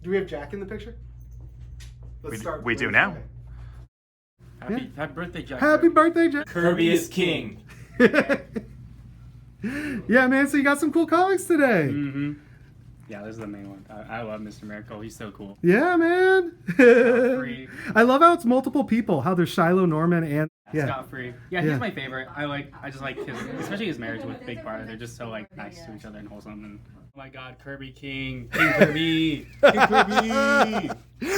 Do we have Jack in the picture? Let's start. We do now. Happy birthday, Jack. Happy birthday, Jack. Kirby is king. Yeah, man. So you got some cool comics today. Mm-hmm. Yeah, this is the main one. I love Mr. Miracle. He's so cool. Yeah, man. I love how it's multiple people. How there's Shiloh, Norman, and Scott Free. Yeah, he's my favorite. I just like his, especially his marriage with Big Barda. They're just so like nice to each other and wholesome. And oh my God, Kirby King Kirby, King Kirby.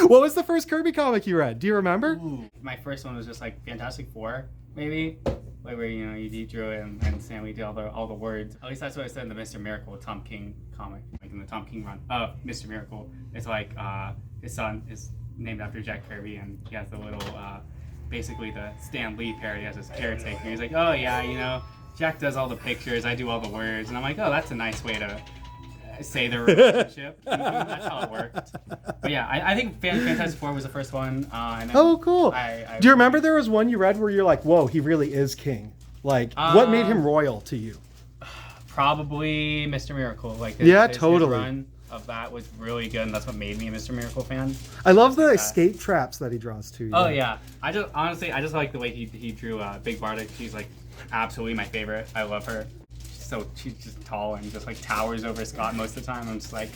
What was the first Kirby comic you read? Do you remember? Ooh, my first one was just like Fantastic Four, maybe. Like where you drew it and Stan Lee did all the words. At least that's what I said in the Mr. Miracle Tom King comic, like in the Tom King run of Mr. Miracle. It's like his son is named after Jack Kirby, and he has the little basically the Stan Lee parody as his caretaker. He's like, oh yeah, Jack does all the pictures, I do all the words, and I'm like, oh, that's a nice way to say their relationship. That's how it worked. But yeah, I think Fantastic Four was the first one. And oh, cool. Do you remember there was one you read where you're like, whoa, he really is king? Like, what made him royal to you? Probably Mr. Miracle. Like, his totally. His run of that was really good, and that's what made me a Mr. Miracle fan. I love the escape traps that he draws too. Oh yeah, I just like the way he drew Big Barda. She's like absolutely my favorite. I love her. She's just tall and just like towers over Scott most of the time. I'm just like,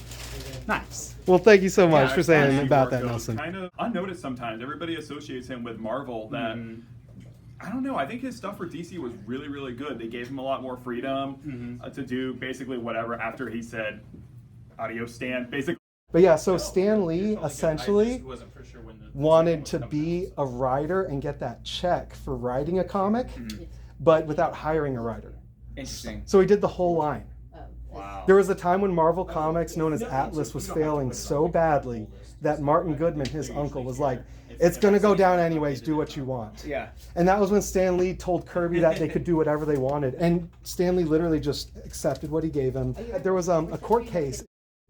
nice. Well, thank you so much for saying about that, Nelson. Kind of unnoticed sometimes. Everybody associates him with Marvel. That I don't know. I think his stuff for DC was really, really good. They gave him a lot more freedom to do basically whatever after he said, "Adios, Stan." Basically. But yeah, so Stan Lee essentially wanted to be a writer and get that check for writing a comic, but without hiring a writer. Interesting. So he did the whole line. Wow. There was a time when Marvel Comics, known as Atlas, was failing so badly that Martin Goodman, his uncle, was like, it's going to go down anyways, do what you want. Yeah. And that was when Stan Lee told Kirby that they could do whatever they wanted. And Stan Lee literally just accepted what he gave him. There was a court case,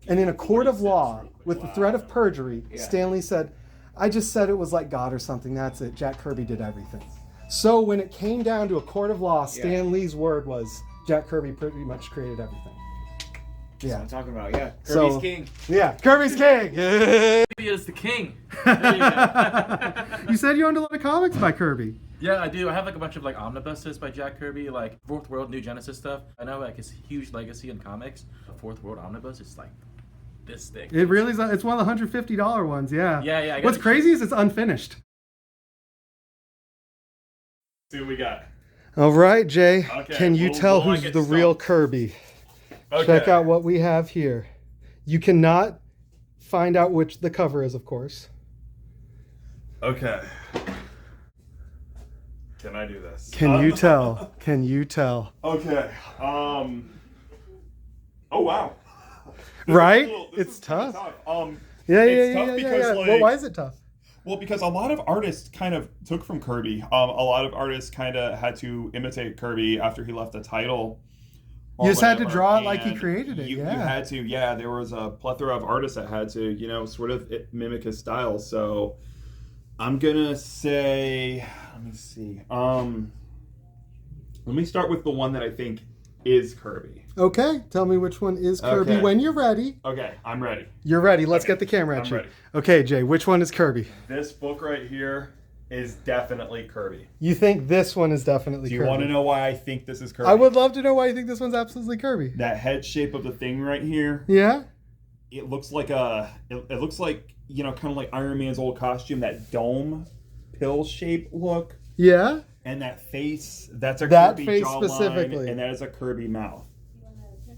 and in a court of law, with the threat of perjury, Stan Lee said, I just said it was like God or something, that's it. Jack Kirby did everything. So when it came down to a court of law, Stan Lee's word was Jack Kirby pretty much created everything. That's what I'm talking about, yeah. Kirby's king. Yeah, Kirby's king. Kirby is the king. You said you owned a lot of comics by Kirby. Yeah, I do. I have like a bunch of like omnibuses by Jack Kirby, like Fourth World, New Genesis stuff. I know like his huge legacy in comics. The Fourth World omnibus is like this thick. It really is. It's one of the $150 ones. Yeah. Yeah. What's crazy is it's unfinished. See what we got. All right, Jay. Okay, Can you tell who's the real Kirby? Okay. Check out what we have here. You cannot find out which the cover is, of course. Okay. Can I do this? Can you tell? Can you tell? Okay. Oh wow. Right? It's tough. Yeah. Because, well, why is it tough? Well, because a lot of artists kind of took from Kirby. A lot of artists kind of had to imitate Kirby after he left the title. You just had to draw it like he created it. You had to, yeah. There was a plethora of artists that had to, sort of mimic his style. So I'm gonna say, let me see. Let me start with the one that I think is Kirby. Okay, tell me which one is Kirby when you're ready. Okay, I'm ready. You're ready. Let's get the camera at I'm you. ready. Okay, Jay, which one is Kirby? This book right here is definitely Kirby. You think this one is definitely Kirby? Do you want to know why I think this is Kirby? I would love to know why you think this one's absolutely Kirby. That head shape of the thing right here. Yeah? It looks like it looks like, kind of like Iron Man's old costume, that dome pill shape look. Yeah? And that face, that's a that Kirby face jawline, specifically. and that is a Kirby mouth.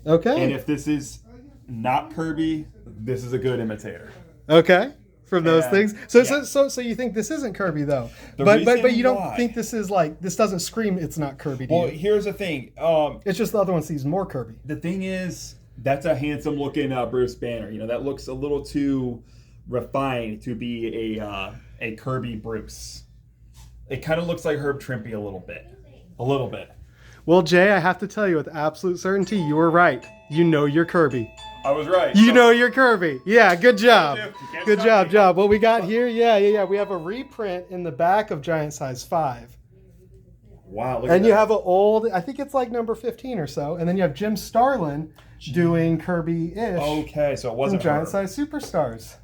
Okay. And if this is not Kirby, this is a good imitator. Okay. From those things. So you think this isn't Kirby though. But you don't think this is like, this doesn't scream it's not Kirby, do you? Well, here's the thing. It's just the other one seems more Kirby. The thing is, that's a handsome looking Bruce Banner. That looks a little too refined to be a Kirby Bruce. It kind of looks like Herb Trimpe a little bit. A little bit. Well, Jay, I have to tell you with absolute certainty, you were right. You know you're Kirby. I was right. You know you're Kirby. Yeah, good job. Good job. What we got here, yeah. We have a reprint in the back of Giant Size 5. Wow. And you have an old, I think it's like number 15 or so. And then you have Jim Starlin doing Kirby-ish. Okay, so it wasn't Giant Size Superstars.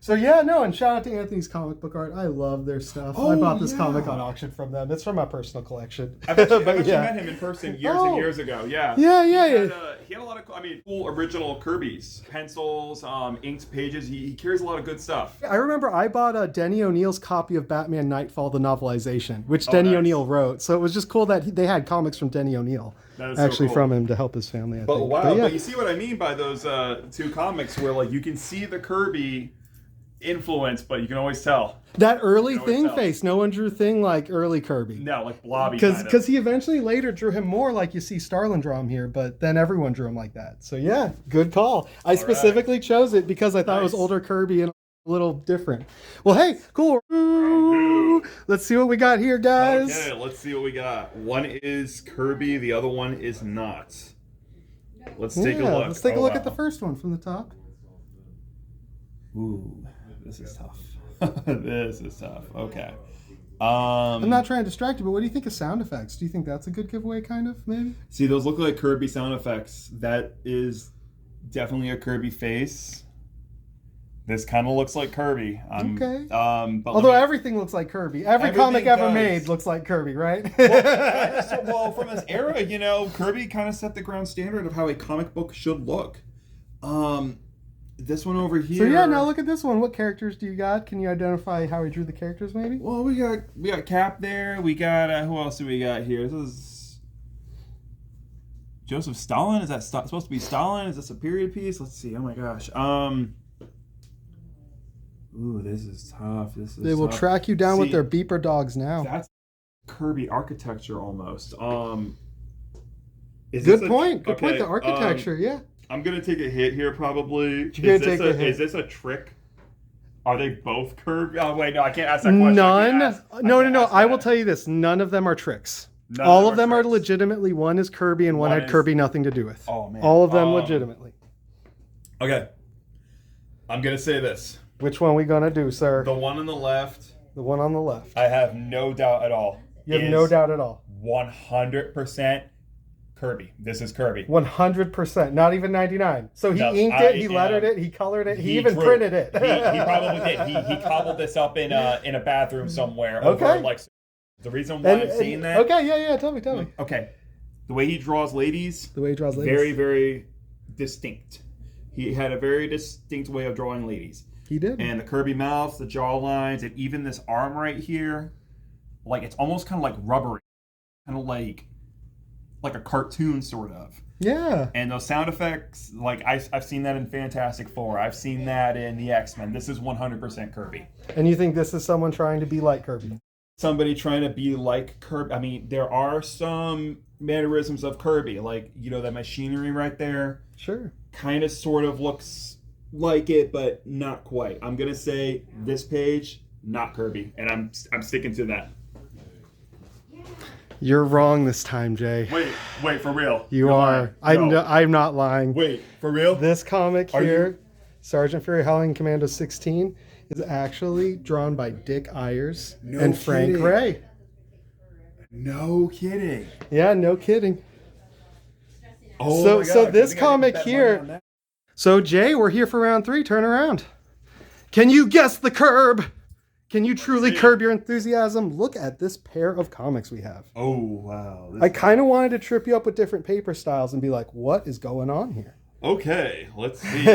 So yeah, no, and shout out to Anthony's Comic Book Art. I love their stuff. I bought this comic on auction from them. It's from my personal collection. I've actually met him in person years and years ago. Yeah. He had a lot of, cool original Kirby's. Pencils, inked pages. He carries a lot of good stuff. I remember I bought Denny O'Neil's copy of Batman Nightfall, the novelization, which Denny O'Neil wrote. So it was just cool that they had comics from Denny O'Neil. Actually, from him to help his family. I think. But you see what I mean by those two comics, where like you can see the Kirby influence, but you can always tell that early Thing face. No one drew Thing like early Kirby. No, like blobby. Because he eventually later drew him more like you see Starlin draw him here, but then everyone drew him like that. So yeah, good call. I specifically chose it because I thought it was older Kirby and a little different. Well, hey, cool. Let's see what we got here, guys. Okay, let's see what we got. One is Kirby, the other one is not. Let's take a look. Let's take a look at the first one from the top. Ooh, this is tough. This is tough. Okay. I'm not trying to distract you, but what do you think of sound effects? Do you think that's a good giveaway, kind of, maybe? See, those look like Kirby sound effects. That is definitely a Kirby face. This kind of looks like Kirby. Okay. But although everything looks like Kirby. Every comic ever made looks like Kirby, right? well, from this era, Kirby kind of set the ground standard of how a comic book should look. This one over here. So yeah, now look at this one. What characters do you got? Can you identify how he drew the characters, maybe? Well, we got Cap there. We got who else do we got here? This is Joseph Stalin. Is that supposed to be Stalin? Is this a period piece? Let's see. Oh my gosh. Ooh, this is tough. They will track you down with their beeper dogs now. That's Kirby architecture almost. Good point. Good point. The architecture, yeah. I'm gonna take a hit here, probably. Is this a trick? Are they both Kirby? Oh wait, no, I can't ask that question. No. I will tell you this: none of them are tricks. All of them are legitimately. One is Kirby, and one had Kirby nothing to do with. Oh man! All of them legitimately. Okay, I'm gonna say this. Which one are we gonna do, sir? The one on the left. The one on the left. I have no doubt at all. You have no doubt at all. 100% Kirby. This is Kirby. 100%. Not even 99. So he inked it, he lettered it, he colored it, he even printed it. He probably did. He cobbled this up in a bathroom somewhere. Okay. The reason why I'm saying that. Okay, yeah. Tell me. Okay. The way he draws ladies. Very, very distinct. He had a very distinct way of drawing ladies. He did. And the Kirby mouth, the jaw lines, and even this arm right here, like it's almost kind of like rubbery, kind of like a cartoon sort of. Yeah. And those sound effects, like I've seen that in Fantastic Four. I've seen that in the X-Men. This is 100% Kirby. And you think this is someone trying to be like Kirby? Somebody trying to be like Kirby. I mean, there are some mannerisms of Kirby, like that machinery right there. Sure. Kind of sort of looks like it, but not quite. I'm gonna say this page, not Kirby, and I'm sticking to that. You're wrong this time, Jay. Wait, for real? You're are. I'm not lying. Wait, for real? This comic here, Sergeant Fury Howling Commando 16, is actually drawn by Dick Ayers and Frank Ray. No kidding. Yeah, no kidding. Oh my God, so this comic here. So Jay, we're here for round 3. Turn around. Can you guess the curb? Can you truly curb your enthusiasm? Look at this pair of comics we have. Oh, wow. I kind of wanted to trip you up with different paper styles and be like, what is going on here? Okay, let's see.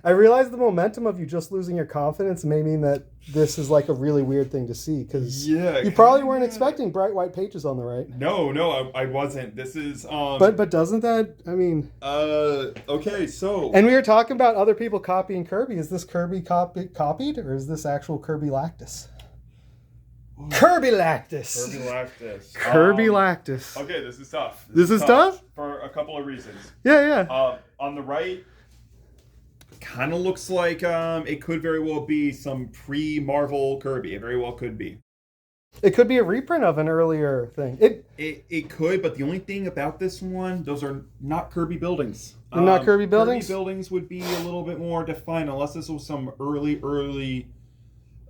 I realize the momentum of you just losing your confidence may mean that this is like a really weird thing to see because you probably weren't expecting bright white pages on the right. No, I wasn't. This is But doesn't that? I mean. Okay, so. And we were talking about other people copying Kirby. Is this Kirby copied or is this actual Kirby Lactus? Kirby Lactus. Kirby Lactus. Okay, this is tough. This is tough for a couple of reasons. Yeah. On the right. Kind of looks like it could very well be some pre-Marvel Kirby. It very well could be. It could be a reprint of an earlier thing. It could, but the only thing about this one, those are not Kirby buildings. They're not Kirby buildings? Kirby buildings would be a little bit more defined, unless this was some early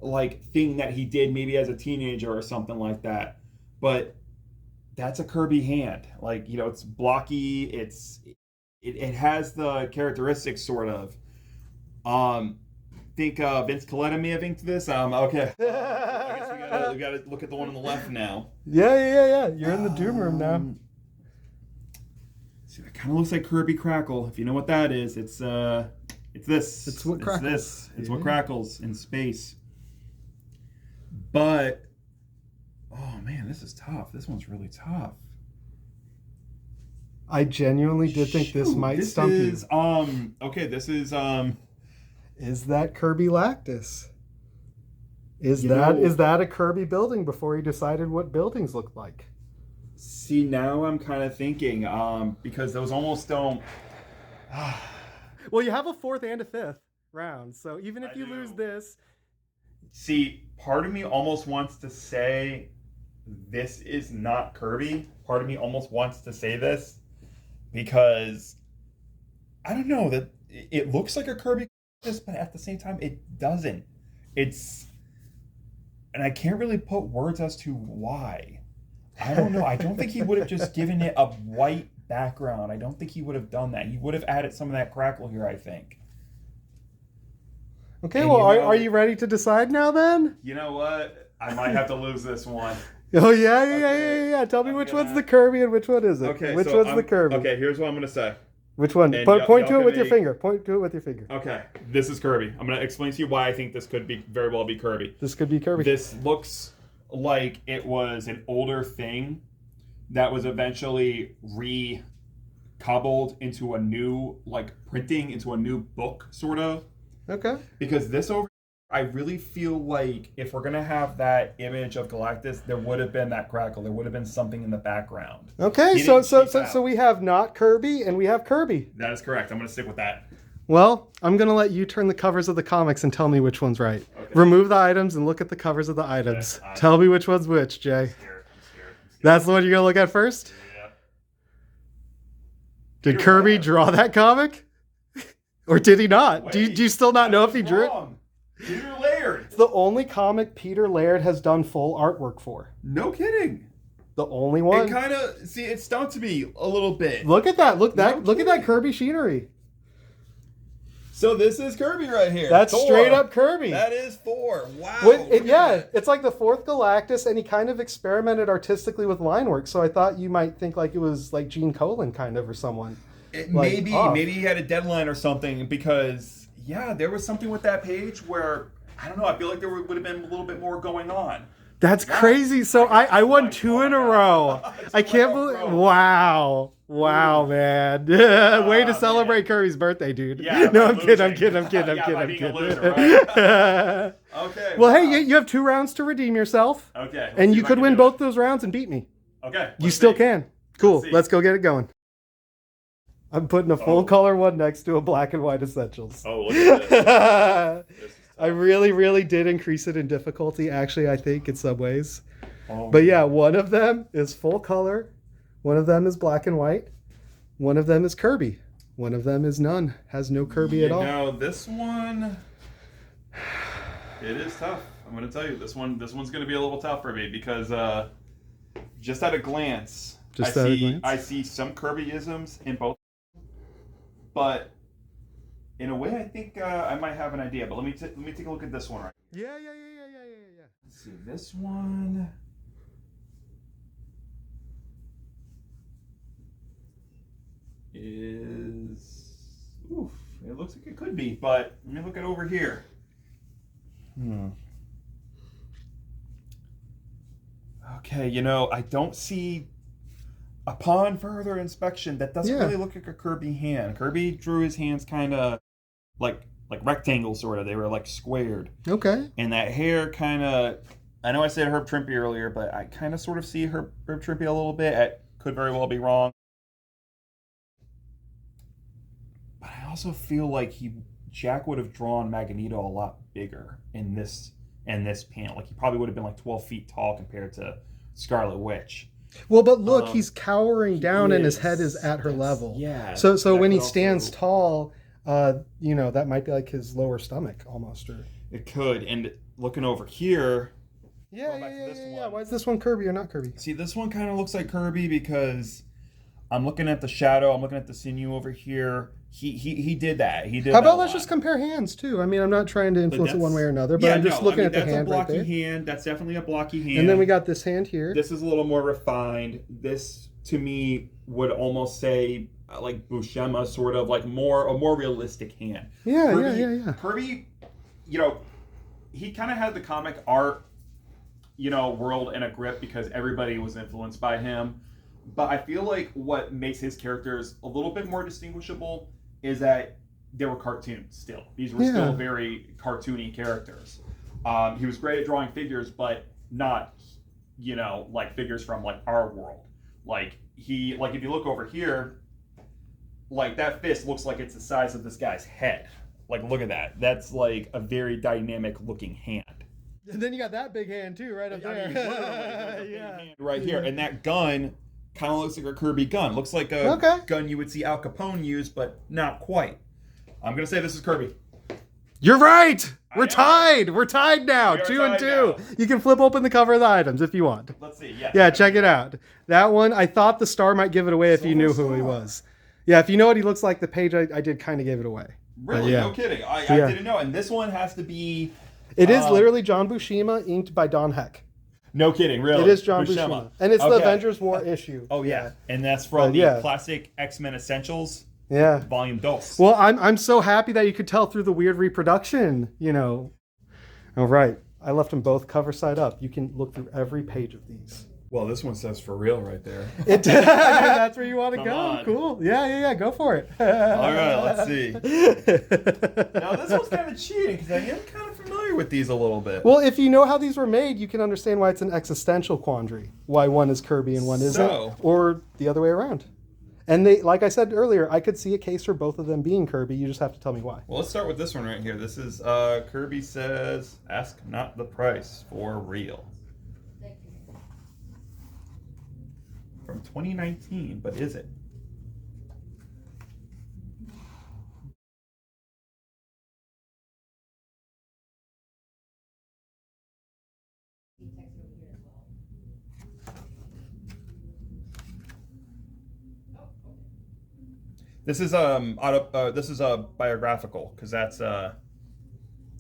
like thing that he did maybe as a teenager or something like that. But that's a Kirby hand. Like, it's blocky. It has the characteristics sort of. think Vince Coletta may have inked this. Okay. I guess we gotta look at the one on the left now. Yeah. You're in the doom room now. See, that kind of looks like Kirby Crackle. If you know what that is, it's this. It's what crackles. It's what crackles in space. But oh man, this is tough. This one's really tough. I genuinely did think this might stump you. Okay, this is Is that Kirby Lactus? Is that a Kirby building before he decided what buildings looked like? See, now I'm kind of thinking, because those almost don't. Well, you have a 4th and a 5th round, so even if I you do. lose this, See, part of me almost wants to say this is not Kirby. Part of me almost wants to say this because I don't know that it looks like a Kirby, but at the same time it doesn't. And I can't really put words as to why. I don't know. I don't think he would have just given it a white background. I don't think he would have done that. He would have added some of that crackle here, I think. okay. And Well, you know- are you ready to decide now then? You know what? I might have to lose this one. Oh yeah. Tell me I'm which gonna- one's the Kirby and which one isn't. Okay, which so one's the Kirby? Okay, here's what I'm gonna say. Which one? And Point y'all to it with can your finger. Point to it with your finger. Okay, this is Kirby. I'm gonna explain to you why I think this could be very well be Kirby. This could be Kirby. This looks like it was an older thing that was eventually re-cobbled into a new, like printing into a new book, sort of. Okay. Because this over, I really feel like if we're gonna have that image of Galactus, there would have been that crackle. There would have been something in the background. Okay. He So didn't cheap out. we have not Kirby and we have Kirby. That is correct. I'm gonna stick with that. Well, I'm gonna let you turn the covers of the comics and tell me which one's right. Okay. Remove the items and look at the covers of the items. Okay, Tell me which one's which, Jay. I'm scared. That's the one you're gonna look at first? Yeah. Did Peter Kirby Laird. draw that comic? Or did he not? Do Wait, you still not know if he drew it? Wrong. Peter Laird. It's the only comic Peter Laird has done full artwork for. No kidding. The only one. It kind of it stumped me a little bit. Look at that. Look No at that kidding. Kirby scenery. So this is Kirby right here. That's Thor. straight up Kirby. That is Thor. Wow. With, look yeah, at that. it's like the 4th Galactus, and he kind of experimented artistically with line work. So I thought you might think like it was like Gene Colan kind of or someone. like, Maybe off. maybe he had a deadline or something because there was something with that page where I don't know. I feel like there would have been a little bit more going on. That's crazy. So I won 2 in a row. I can't believe. Wow. Wow, man. Way to celebrate Kirby's birthday, dude. Yeah, no, by I'm kidding. I'm losing. kidding. I'm kidding. I'm Yeah, kidding. by I'm being a kidding. loser, Okay. Well, wow. hey, you have 2 rounds to redeem yourself. Okay. let's And see you if I could can win do both those rounds and beat me. it. Okay. You let's still see. can. Cool. see. Let's go get it going. I'm putting a full Oh. color one next to a black and white essentials. Oh, look at this. This is I really did increase it in difficulty, actually, I think, in some ways. Oh, But yeah, one of them is full color. One of them is black and white. One of them is Kirby. One of them is none. Has no Kirby at all. No, this one, it is tough. I'm going to tell you, this one's going to be a little tough for me because just at a glance, I see some Kirby-isms in both. But in a way, I think I might have an idea. But let me take a look at this one right. Yeah. Let's see, this one. It looks like it could be, but let me look at over here. Okay, I don't see, upon further inspection, that doesn't really look like a Kirby hand. Kirby drew his hands kind of like rectangles, sort of. They were like squared. Okay. And that hair kind of, I know I said Herb Trimpe earlier, but I kind of sort of see Herb Trimpe a little bit. I could very well be wrong. But I also feel like Jack would have drawn Magneto a lot bigger in this panel. Like he probably would have been like 12 feet tall compared to Scarlet Witch. Well, but look, he's cowering down and his is. head is at her level. Yeah. So that when he could stands also- tall, that might be like his lower stomach almost. Or It could. And looking over here, yeah. back to this one. Why is this one Kirby or not Kirby? see, this one kind of looks like Kirby because I'm looking at the shadow, I'm looking at the sinew over here, he did that. He did. How that about a let's lot. just compare hands too? I mean, I'm not trying to influence it one way or another, but Yeah, I'm just no, looking at the that's hand a right blocky there. hand. That's definitely a blocky hand. And then we got this hand here. This is a little more refined. This to me would almost say like Buscema, sort of like a more realistic hand. Yeah, Kirby, yeah. Kirby, he kind of had the comic art, world in a grip because everybody was influenced by him. But I feel like what makes his characters a little bit more distinguishable is that they were cartoons still. These were still very cartoony characters. He was great at drawing figures, but not, like figures from like our world. Like if you look over here, like that fist looks like it's the size of this guy's head. Like look at that. That's like a very dynamic looking hand. And then you got that big hand too, right up there. Hand right here. And that gun kind of looks like a Kirby gun. Looks like a gun you would see Al Capone use, but not quite. I'm going to say this is Kirby. You're right. We're tied. We're tied now. We are 2 and tied 2. now. You can flip open the cover of the items if you want. Let's see. Yeah. Yeah, check it out. That one, I thought the star might give it away if you knew who he was. Yeah, if you know what he looks like, the page I did kind of gave it away. Really? Yeah. No kidding. I didn't know. And this one has to be... It is literally John Buscema, inked by Don Heck. No kidding, really. It is John Buscema. And it's the Avengers War issue. Oh, yeah. And that's from the classic X-Men Essentials. Yeah. Volume 2. Well, I'm so happy that you could tell through the weird reproduction, All right. I left them both cover side up. You can look through every page of these. Well, this one says for real right there. That's where you want to go. on. Cool. Yeah. Go for it. All right, let's see. Now, this one's kind of cheating because I am kind of familiar with these a little bit. Well, if you know how these were made, you can understand why it's an existential quandary. Why one is Kirby and one isn't. Or the other way around. And they, like I said earlier, I could see a case for both of them being Kirby. You just have to tell me why. Well, let's start with this one right here. This is Kirby says, "Ask not the price for real." From 2019, but is it? This is this is a biographical because that's that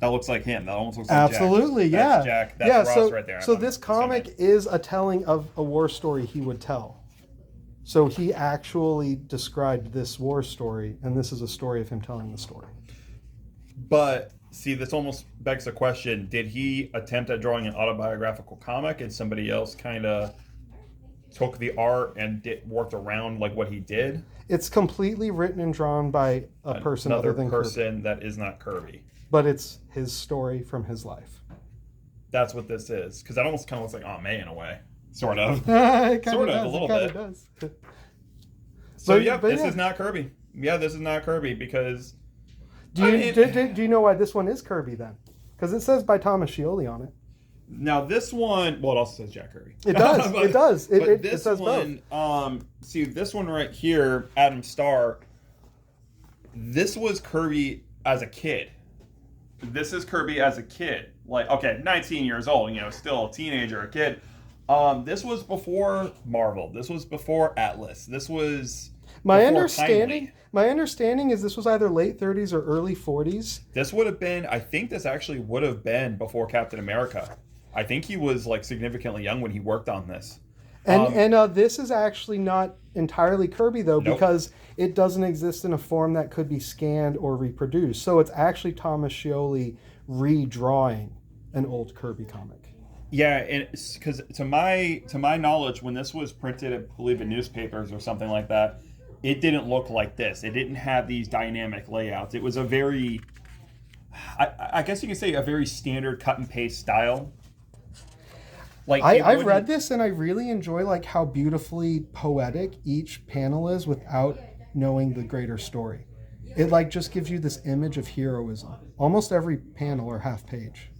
looks like him. That almost looks like Absolutely, Jack. yeah. That's Jack. That's Ross right there. So this comic is a telling of a war story he would tell. So he actually described this war story, and this is a story of him telling the story. But see, this almost begs the question: did he attempt at drawing an autobiographical comic, and somebody else kind of took the art and worked around like what he did? It's completely written and drawn by a person Another other than person Kirby. that is not Kirby. But it's his story from his life. That's what this is, because that almost kind of looks like Aunt May in a way, sort of. It Sort of, does, a little it bit. Does. So this is not Kirby. Yeah, this is not Kirby because. Do you know why this one is Kirby then? Because it says by Thomas Scioli on it. Now this one, well, it also says Jack Kirby. It does. But, it does. But It this says one, both. see this one right here, Adam Starr. This was Kirby as a kid. This is Kirby as a kid. Like, okay, 19 years old, still a teenager, a kid. This was before Marvel. This was before Atlas. This was My before understanding. Kindly. My understanding is this was either late 30s or early 40s. This would have been, I think this actually would have been before Captain America. I think he was like significantly young when he worked on this. And this is actually not entirely Kirby though, Nope. because it doesn't exist in a form that could be scanned or reproduced. So it's actually Thomas Scioli redrawing an old Kirby comic. Yeah, and because to my knowledge, when this was printed, I believe in newspapers or something like that, it didn't look like this. It didn't have these dynamic layouts. It was a very, I guess you could say, a very standard cut and paste style. Like I've read this and I really enjoy like how beautifully poetic each panel is without knowing the greater story. It like just gives you this image of heroism. Almost every panel or half page.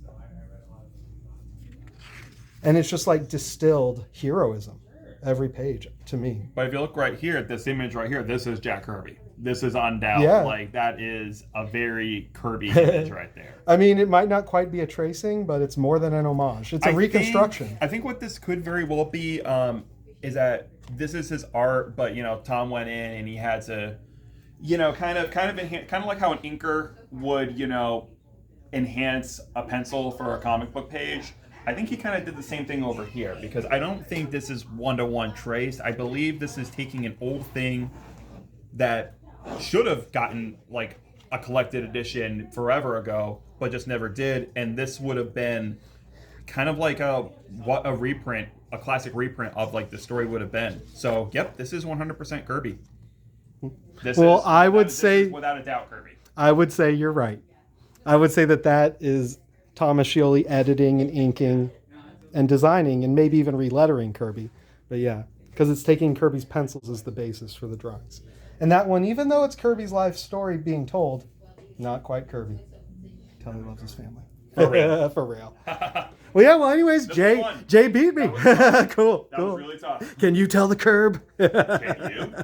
And it's just like distilled heroism every page to me. But if you look right here at this image right here, this is Jack Kirby. This is undoubted. Yeah. Like that is a very Kirby image right there. I mean, it might not quite be a tracing, but it's more than an homage. It's a reconstruction. I think what this could very well be is that this is his art, but Tom went in and he had to kind of like how an inker would, enhance a pencil for a comic book page. I think he kind of did the same thing over here, because I don't think this is one-to-one traced. I believe this is taking an old thing that should have gotten like a collected edition forever ago, but just never did, and this would have been kind of like a reprint, a classic reprint of like the story would have been. So, yep, this is 100% Kirby. I would say without a doubt Kirby. I would say you're right. I would say that is Thomas Scioli editing and inking and designing and maybe even relettering Kirby. But yeah, because it's taking Kirby's pencils as the basis for the drawings. And that one, even though it's Kirby's life story being told, not quite Kirby. Tell he loves his family. For real. For real. Well, anyways, Jay beat me. Cool. That was really tough. Can you tell the curb? Can you?